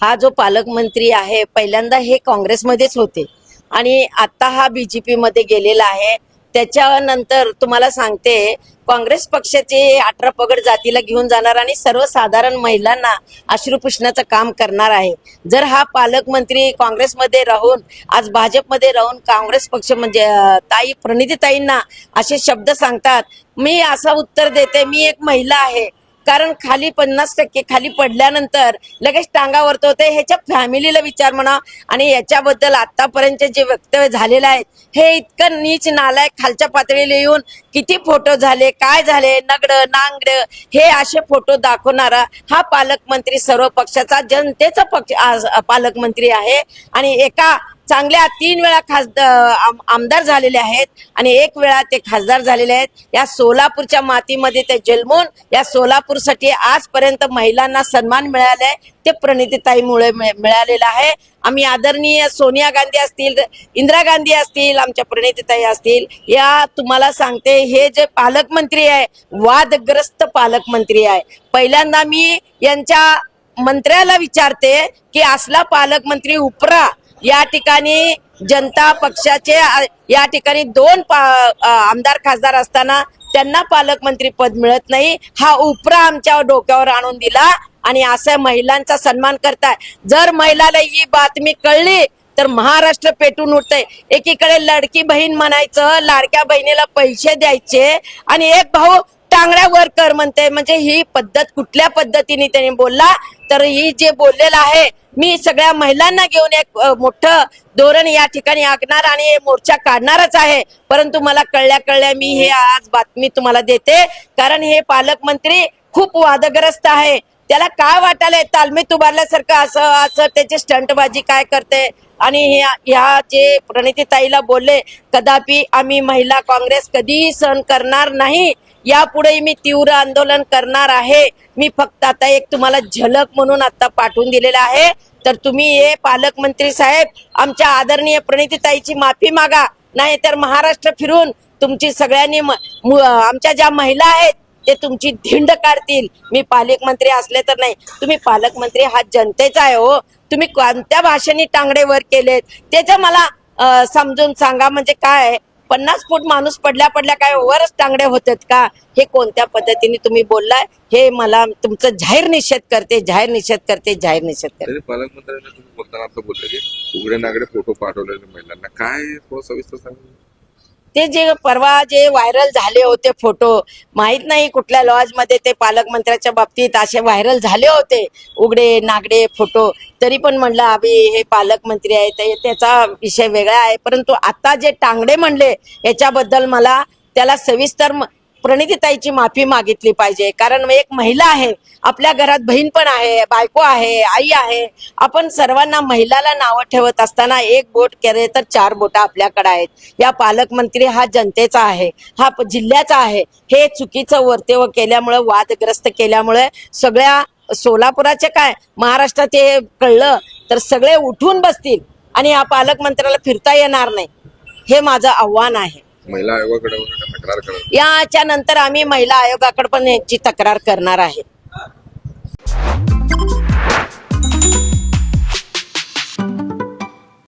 हा जो पालकमंत्री आहे पहिल्यांदा हे काँग्रेसमध्येच होते आणि आता हा बीजेपी मध्ये गेलेला आहे। त्याच्यानंतर तुम्हाला सांगते काँग्रेस पक्षाचे 18 पगड जातीला घेऊन जाणार आणि सर्वसाधारण महिलांना अश्रू पुसण्याचं काम करणार आहे। जर हा पालकमंत्री काँग्रेसमध्ये राहून आज भाजपमध्ये राहून काँग्रेस पक्ष म्हणजे ताई प्रणितीताईंना असे शब्द सांगतात, मी असं उत्तर देते, मी एक महिला आहे। कारण खाली 50% खाली पडल्यानंतर लगेच टांगावरत होते। ह्याच्या फॅमिलीला विचार म्हणा आणि याच्याबद्दल आतापर्यंत जे वक्तव्य झालेले आहेत हे इतकं नीच नालायक खालच्या पातळीला येऊन किती फोटो झाले, काय झाले, नगड नांगड हे असे फोटो दाखवणारा हा पालकमंत्री सर्व पक्षाचा जनतेचा पक्ष पालकमंत्री आहे। आणि एका चांगल्या 3 वेळा आमदार झालेले आहेत आणि 1 वेळा ते खासदार झालेले आहेत। या सोलापूरच्या मातीमध्ये ते जन्मून या सोलापूरसाठी आजपर्यंत महिलांना सन्मान मिळालाय ते प्रणितीताईमुळे मिळालेला आहे। आम्ही आदरणीय सोनिया गांधी असतील, इंदिरा गांधी असतील, आमच्या प्रणितीताई असतील, या तुम्हाला सांगते हे जे पालकमंत्री आहे वादग्रस्त पालकमंत्री आहे। पहिल्यांदा मी यांच्या मंत्र्याला विचारते की असला पालकमंत्री उपरा या ठिकाणी जनता पक्षाचे या ठिकाणी 2 आमदार खासदार असताना त्यांना पालकमंत्री पद मिळत नाही, हा उपरा आमच्या डोक्यावर आणून दिला आणि असं महिलांचा सन्मान करताय। जर महिलाला ही बातमी कळली तर महाराष्ट्र पेटून उठतंय। एकीकडे लाडकी बहीण म्हणायचं, लाडक्या बहिणीला पैसे द्यायचे आणि एक भाऊ टांगड्या वर कर म्हणते, म्हणजे ही पद्धत कुठल्या पद्धतीने त्यांनी बोलला। तर ही जे बोललेलं आहे मी सगळ्या महिलांना घेऊन एक मोठं धोरण या ठिकाणी आखणार आणि मोर्चा काढणारच आहे। परंतु मला कळल्या मी हे आज बातमी तुम्हाला देते, कारण हे पालकमंत्री खूप वादग्रस्त आहे। त्याला काय वाटायलंय तालमीत उभारल्यासारखं असं त्याची स्टंटबाजी काय करते। आणि ह्या जे प्रणितीताईला बोलले, कदापि आम्ही महिला काँग्रेस कधीही सहन करणार नाही, यापुढे मी तीव्र आंदोलन करणार आहे। मी फक्त आता एक तुम्हाला झलक म्हणून आता पाठवून दिलेला आहे, तर तुम्ही हे पालकमंत्री साहेब आमच्या आदरणीय प्रणितीताईची माफी मागा, नाही तर महाराष्ट्र फिरून तुमची सगळ्यांनी आमच्या ज्या महिला आहेत ते तुमची धिंड काढतील। मी पालकमंत्री असले तर नाही, तुम्ही पालकमंत्री हा जनतेचा आहे हो। तुम्ही कोणत्या भाषेने टांगडे वर केलेत त्याचं मला समजून सांगा। म्हणजे काय 50 फूट माणूस पडल्या काय वरच टांगडे होतात का? हे कोणत्या पद्धतीने तुम्ही बोललाय हे मला तुमचं जाहीर निषेध करते। पालकमंत्र्यांना तुम्ही बोलताना असं बोलले की उघडे नागडे फोटो पाठवलेले महिलांना, काय सविस्तर सांगा। ते जे परवा जे व्हायरल झाले होते फोटो, माहित नाही कुठल्या लॉज मध्ये ते पालकमंत्र्याच्या बाबतीत असे व्हायरल झाले होते उघडे नागडे फोटो, तरी पण म्हणलं अभि हे पालकमंत्री आहेत त्याचा विषय वेगळा आहे। परंतु आता जे टांगडे म्हणले याच्याबद्दल मला त्याला सविस्तर प्रणितीताईची माफी मागितली पाहिजे। कारण एक महिला आहे, आपल्या घरात बहीण पण आहे, बायको आहे, आई आहे। आपण सर्वांना महिलाला नावं ठेवत असताना एक बोट केले तर 4 बोटा आपल्याकडे आहेत। या पालकमंत्री हा जनतेचा आहे, हा जिल्ह्याचा आहे। हे चुकीचं वर्तव्य केल्यामुळे, वादग्रस्त केल्यामुळे सगळ्या सोलापुराचे काय महाराष्ट्रात हे कळलं तर सगळे उठून बसतील आणि या पालकमंत्र्याला फिरता येणार नाही, हे माझं आव्हान आहे। महिला आयोगाकडे तक्रार करा। याच्या नंतर आम्ही महिला आयोगाकडे पण याची तक्रार करणार आहे।